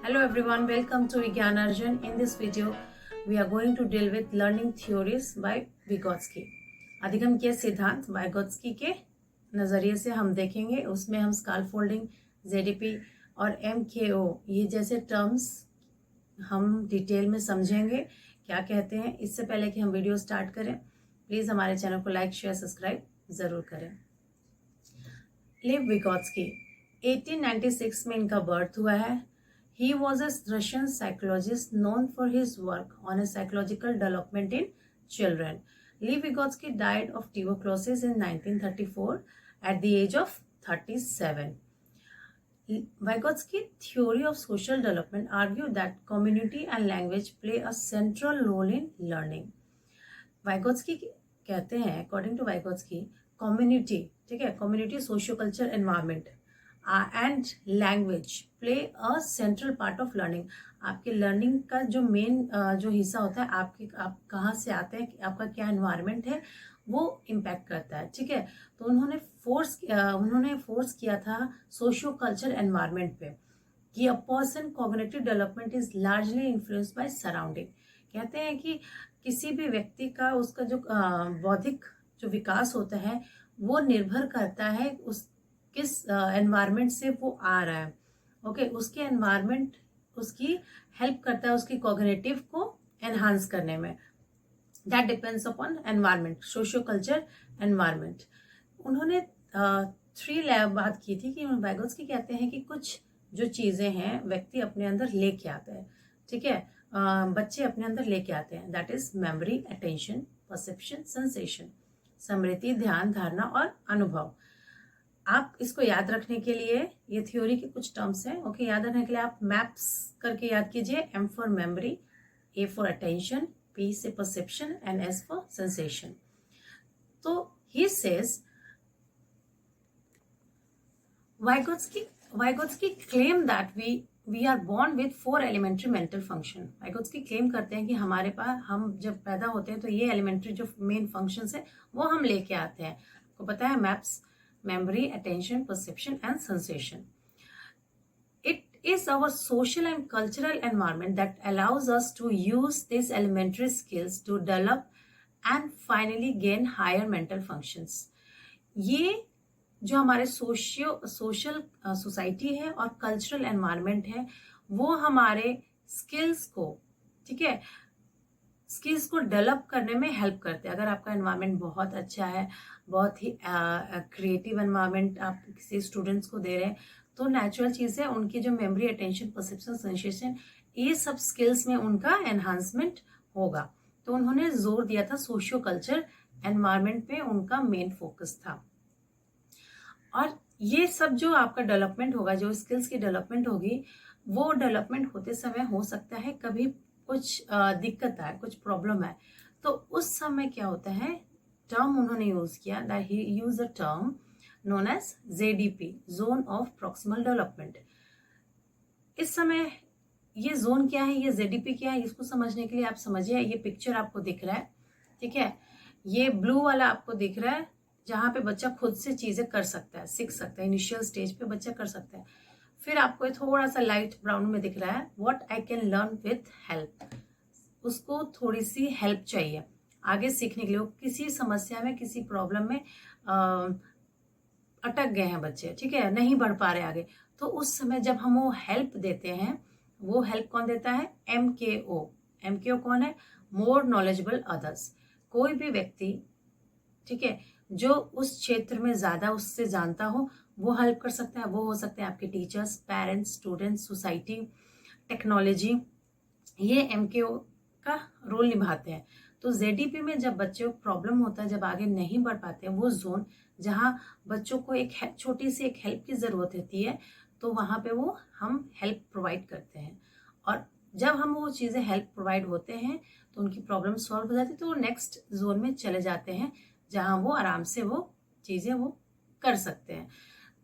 Hello everyone, welcome to Vigyan Arjun. In this video, we are going to deal with learning theories by Vygotsky. अधिगम के सिद्धांत Vygotsky के नज़रिए से हम देखेंगे. उसमें हम स्कालफोल्डिंग, ZDP और MKO ये जैसे टर्म्स हम डिटेल में समझेंगे क्या कहते हैं. इससे पहले कि हम वीडियो स्टार्ट करें, प्लीज़ हमारे चैनल को लाइक शेयर सब्सक्राइब ज़रूर करें. लेव विगोत्स्की 1896 में इनका बर्थ हुआ है. He was a Russian psychologist known for his work on a psychological development in children. Lev Vygotsky died of tuberculosis in 1934 at the age of 37. Vygotsky's theory of social development argued that community and language play a central role in learning. Vygotsky कहते हैं, according to Vygotsky, community, ठीक है, community, socio-culture, environment and language play a central part of learning. आपके learning का जो main जो हिस्सा होता है, आप कहाँ से आते हैं, आपका क्या एनवायरनमेंट है, वो इम्पैक्ट करता है. ठीक है, तो उन्होंने फोर्स किया था सोशियो कल्चर एनवायरनमेंट पे कि a person cognitive development is largely influenced by surrounding. कहते हैं कि किसी भी व्यक्ति का उसका जो बौद्धिक जो विकास होता है वो निर्भर करता है उस किस एनवायरनमेंट से वो आ रहा है. ओके, उसके एनवायरनमेंट उसकी हेल्प करता है उसकी कॉग्निटिव को एनहांस करने में. That depends upon environment, socio culture environment. उन्होंने 3 बात की थी कि वाइगोत्स्की कहते हैं कि कुछ जो चीज़ें हैं व्यक्ति अपने अंदर लेके आता है. ठीक है, बच्चे अपने अंदर लेके आते हैं. That is memory, attention, perception, sensation. स्मृति, ध्यान, धारणा और अनुभव. आप इसको याद रखने के लिए ये थ्योरी के कुछ टर्म्स हैं. ओके, याद रखने के लिए आप मैप्स करके याद कीजिए. M for memory, A for attention, P से perception and S for sensation. तो he says Vygotsky claim that we are born with 4 elementary mental function. Vygotsky claim करते हैं कि हमारे पास, हम जब पैदा होते हैं तो ये एलिमेंट्री जो मेन फंक्शंस है वो हम लेके आते हैं. आपको पता है, maps, memory, attention, perception and sensation. It is our social and cultural environment that allows us to use these elementary skills to develop and finally gain higher mental functions. ये जो हमारे सोशल सोसाइटी है और cultural environment है वो हमारे skills को, ठीक है, स्किल्स को डेवलप करने में हेल्प करते हैं. अगर आपका एनवायरनमेंट बहुत अच्छा है, बहुत ही क्रिएटिव एनवायरनमेंट आप किसी स्टूडेंट्स को दे रहे हैं, तो नेचुरल चीज़ है उनकी जो मेमोरी, अटेंशन, परसेप्शन, सेंसेशन, ये सब स्किल्स में उनका एनहांसमेंट होगा. तो उन्होंने जोर दिया था सोशियो कल्चर एनवायरनमेंट पे, उनका मेन फोकस था. और ये सब जो आपका डेवलपमेंट होगा, जो स्किल्स की डेवलपमेंट होगी, वो डेवलपमेंट होते समय हो सकता है कभी कुछ दिक्कत आए, कुछ प्रॉब्लम आए, तो उस समय क्या होता है, टर्म उन्होंने यूज किया, that he use a term known as ZDP, zone of proximal development. इस समय ये जोन क्या है, ये ZDP क्या है, इसको समझने के लिए आप समझिए. ये पिक्चर आपको दिख रहा है, ठीक है, ये ब्लू वाला आपको दिख रहा है जहां पे बच्चा खुद से चीजें कर सकता है, सीख सकता है. इनिशियल स्टेज पे बच्चा कर सकता है. फिर आपको थोड़ा सा लाइट ब्राउन में दिख रहा है what I can learn with help. उसको थोड़ी सी हेल्प चाहिए आगे सीखने के लिए. वो किसी समस्या में, किसी प्रॉब्लम में अटक गए हैं बच्चे, ठीक है, नहीं बढ़ पा रहे आगे. तो उस समय जब हम वो हेल्प देते हैं, वो हेल्प कौन देता है, MKO. MKO कौन है, मोर नॉलेजेबल अदर्स. कोई भी व्यक्ति, ठीक है, जो उस क्षेत्र में ज्यादा उससे जानता हो वो हेल्प कर सकता है. वो हो सकते हैं आपके teachers, parents, students, society, technology. ये MKO का रोल निभाते हैं. तो ZDP में जब बच्चे को प्रॉब्लम होता है, जब आगे नहीं बढ़ पाते हैं, वो जोन जहां बच्चों को एक छोटी सी एक हेल्प की जरूरत होती है, तो वहां पे वो हम हेल्प प्रोवाइड करते हैं. और जब हम वो चीजें हेल्प प्रोवाइड होते हैं तो उनकी प्रॉब्लम सॉल्व हो जाती है, तो वो नेक्स्ट जोन में चले जाते हैं जहां वो आराम से वो चीजें वो कर सकते हैं.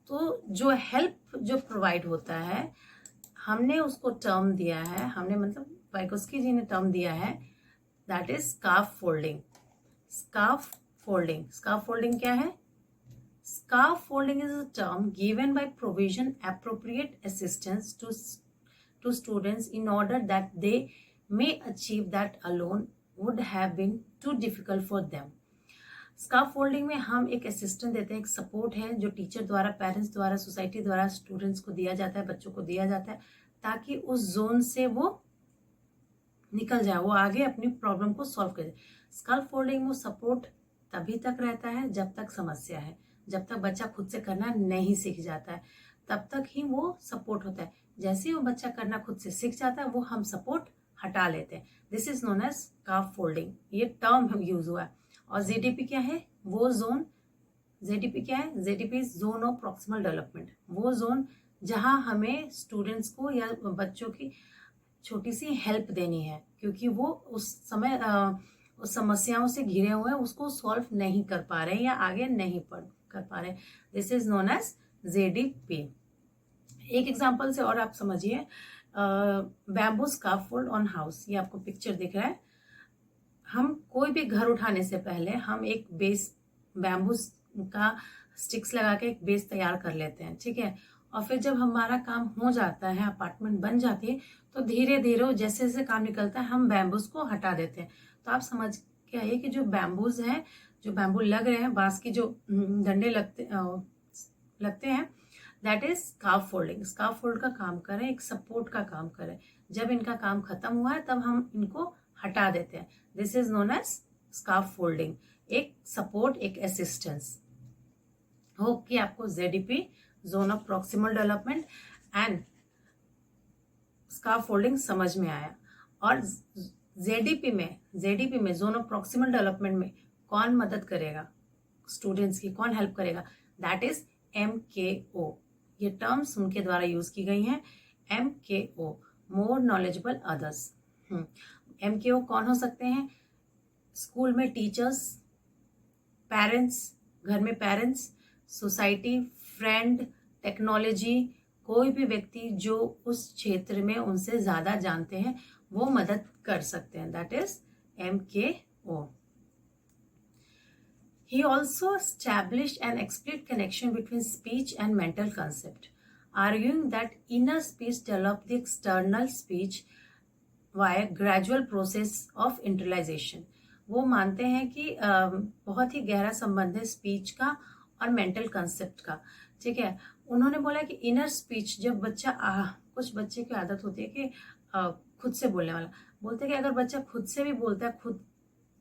तो जो हेल्प जो प्रोवाइड होता है, हमने उसको टर्म दिया है, हमने मतलब वाइगोत्स्की जी ने टर्म दिया है, that is scarf folding. Scarf folding, scarf folding क्या है, Scarf folding is a term given by provision appropriate assistance to students in order that they may achieve that alone would have been too difficult for them. Scarf folding में हम एक assistant देते हैं, एक support है जो teacher द्वारा, parents द्वारा, सोसाइटी द्वारा स्टूडेंट्स को दिया जाता है, बच्चों को दिया जाता है, ताकि उस जोन से वो निकल जाए, वो आगे अपनी प्रॉब्लम को सॉल्व करे। स्काफ फोल्डिंग में सपोर्ट तभी तक रहता है जब तक समस्या है, जब तक बच्चा खुद से करना नहीं सीख जाता है, तब तक ही वो सपोर्ट होता है। जैसे ही वो बच्चा करना खुद से सीख जाता है, वो हम सपोर्ट हटा लेते हैं। This is known as scaffolding, ये टर्म यूज हुआ है। और जेडीपी क्या है? वो जोन, जेडीपी क्या है? JDP is zone of proximal development, वो जोन जहां हमें स्टूडेंट्स को या बच्चों की छोटी सी हेल्प देनी है, क्योंकि वो उस समय उस समस्याओं से घिरे हुए हैं, उसको सॉल्व नहीं कर पा रहे हैं या आगे नहीं कर पा रहे हैं। This is known as ZDP. एक एग्जांपल से और आप समझिए, बैम्बू स्काफोल्ड ऑन हाउस, ये आपको पिक्चर दिख रहा है। हम कोई भी घर उठाने से पहले हम एक बेस, बैम्बू का स्टिक्स लगा के एक बेस तैयार कर लेते हैं, ठीक है। और फिर जब हमारा काम हो जाता है, अपार्टमेंट बन जाती है, तो धीरे धीरे जैसे जैसे काम निकलता है हम बैम्बूज को हटा देते हैं। तो आप समझ के आइए कि जो बैम्बूज हैं, जो बैम्बू लग रहे हैं, बांस की जो डंडे लगते हैं, that is scarf folding. Scarf fold का काम करें, एक सपोर्ट का काम करें। जब इनका काम खत्म हुआ है तब हम इनको हटा देते हैं। This is known as scaffolding, एक सपोर्ट, एक असिस्टेंस। होप कि आपको ZDP, zone of proximal development and scaffolding समझ में आया। और जेडीपी में जोन ऑफ प्रॉक्सिमल डेवलपमेंट में कौन मदद करेगा स्टूडेंट्स की, कौन हेल्प करेगा? That is MKO। ये टर्म्स उनके द्वारा यूज की गई हैं। MKO, more knowledgeable others. MKO कौन हो सकते हैं? स्कूल में टीचर्स, पेरेंट्स, घर में पेरेंट्स, सोसाइटी, फ्रेंड, टेक्नोलॉजी, कोई भी व्यक्ति जो उस क्षेत्र में उनसे ज्यादा जानते हैं वो मदद कर सकते हैं। That is MKO। He also established an explicit connection between speech and mental concept, arguing that inner speech develops the external speech via gradual process of internalization। वो मानते हैं कि बहुत ही गहरा संबंध है स्पीच का और मेंटल कंसेप्ट का, ठीक है। उन्होंने बोला कि इनर स्पीच, जब बच्चा कुछ बच्चे की आदत होती है कि खुद से बोलने वाला, बोलते हैं कि अगर बच्चा खुद से भी बोलता है, खुद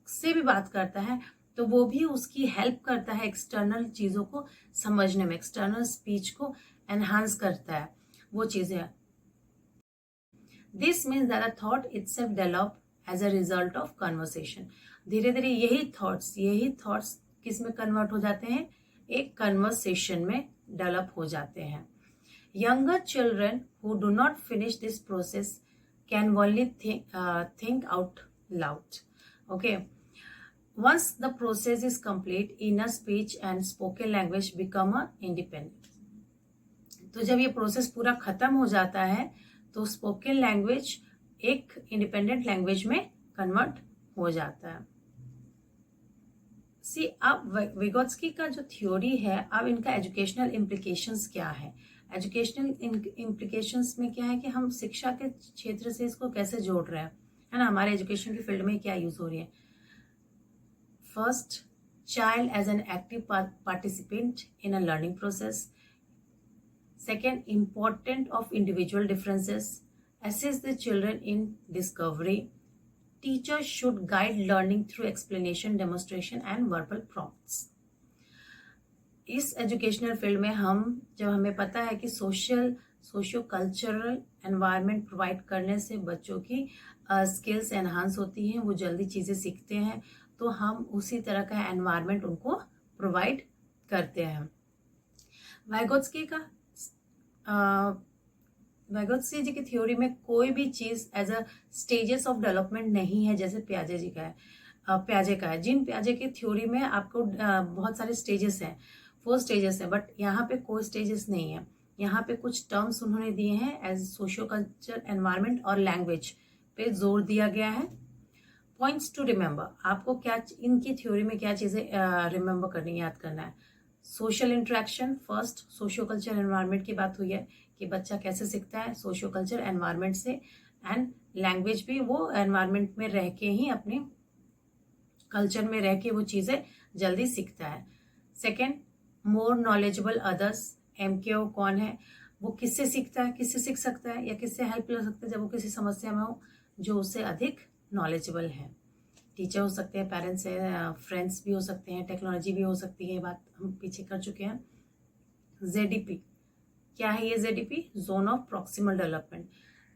से भी बात करता है, तो वो भी उसकी हेल्प करता है एक्सटर्नल चीजों को समझने में, एक्सटर्नल स्पीच को एनहांस करता है वो चीजें। This means that a thought itself develop as a result of conversation. धीरे धीरे यही थॉट्स किस में कन्वर्ट हो जाते हैं? एक कन्वर्सेशन में डेवलप हो जाते हैं। Younger children who do not finish this process can only think out loud. Okay, once the process is complete, inner speech and spoken language become a independent। तो जब ये प्रोसेस पूरा खत्म हो जाता है तो स्पोकन लैंग्वेज एक इंडिपेंडेंट लैंग्वेज में कन्वर्ट हो जाता है। सी, अब विगोत्स्की का जो थ्योरी है, अब इनका एजुकेशनल इम्प्लीकेशंस क्या है? एजुकेशनल इम्प्लीकेशंस में क्या है कि हम शिक्षा के क्षेत्र से इसको कैसे जोड़ रहे हैं, है ना, हमारे एजुकेशन के फील्ड में क्या यूज हो रही है। First, child as an active participant in a learning process. Second, important of individual differences. Assist the children in discovery. Teachers should guide learning through explanation, demonstration and verbal prompts. इस educational field में जब हमें पता है कि socio cultural environment provide करने से बच्चों की स्किल्स एनहांस होती हैं, वो जल्दी चीजें सीखते हैं, तो हम उसी तरह का एनवायरनमेंट उनको प्रोवाइड करते हैं। वाइगोत्स्की जी की थ्योरी में कोई भी चीज as a stages of development नहीं है, जैसे प्याजे का है। जीन पियाजे की थ्योरी में आपको बहुत सारे स्टेजेस हैं, 4 स्टेजेस हैं, बट यहाँ पे कोई स्टेजेस नहीं है। यहाँ पे कुछ टर्म्स उन्होंने दिए हैं एज सोशियो कल्चर, एनवायरनमेंट और लैंग्वेज पे जोर दिया गया है। पॉइंट्स टू रिमेंबर, आपको क्या इनकी थ्योरी में क्या चीजें रिमेंबर करनी, याद करना है। Social interaction first, socio culture environment की बात हुई है कि बच्चा कैसे सीखता है, सोशियो कल्चर एनवायरनमेंट से, एंड लैंग्वेज भी वो एनवायरनमेंट में रह के ही, अपने कल्चर में रह के वो चीज़ें जल्दी सीखता है। Second, more knowledgeable others. MKO कौन है? वो किससे सीखता है, किससे सीख सकता है या किससे हेल्प ले सकता है जब वो किसी समस्या में हो? जो उससे अधिक नॉलेजेबल है। टीचर हो सकते हैं, पेरेंट्स है, फ्रेंड्स भी हो सकते हैं, टेक्नोलॉजी भी हो सकती है, बात हम पीछे कर चुके हैं। ZDP क्या है? ये ZDP zone of proximal development,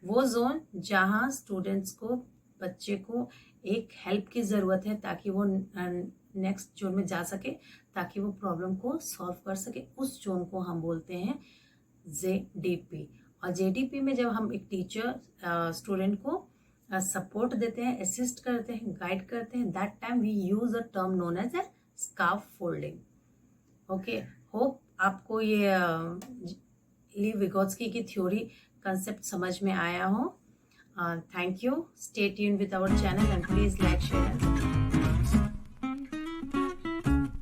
वो जोन जहाँ स्टूडेंट्स को, बच्चे को एक हेल्प की ज़रूरत है ताकि वो नेक्स्ट जोन में जा सके, ताकि वो प्रॉब्लम को सॉल्व कर सके, उस जोन को हम बोलते हैं ZDP। और ZDP में जब हम एक टीचर स्टूडेंट को सपोर्ट देते हैं, असिस्ट करते हैं, गाइड करते हैं, that time we use a term known as a scaffolding. Okay, hope आपको ये लीव विगोत्स्की की थ्योरी कंसेप्ट समझ में आया हो। Thank you, stay tuned with our channel and please like, share and